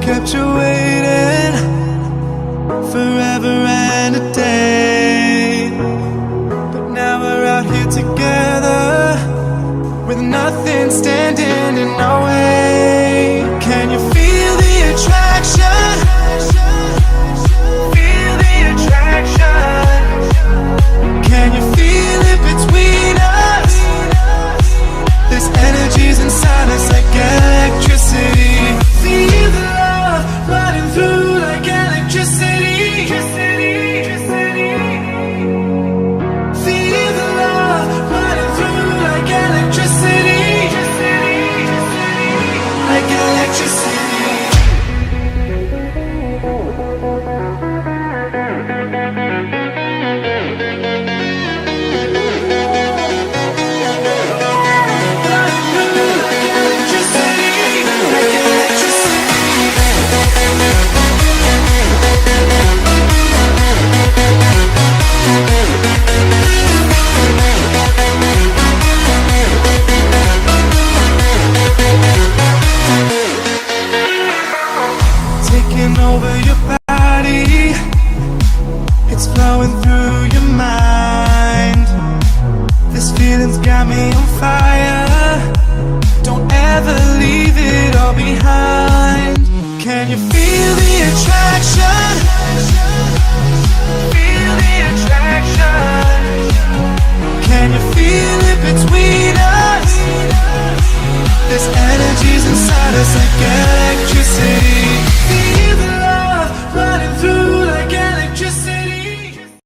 kept you waiting forever and a day. But now we're out here together with nothing standing in our way. Can you feel the attraction? Feel the attraction. Can you feel it between us? This energy's inside us like electricity. Feel the love running through like electricity. Feel the love running through like electricity. Like electricity. Taking over your body, it's flowing through your mind. This feeling's got me on fire. Don't ever leave it all behind. Can you feel the attraction? Feel the attraction. Can you feel it between us? This energy's inside us like electricity.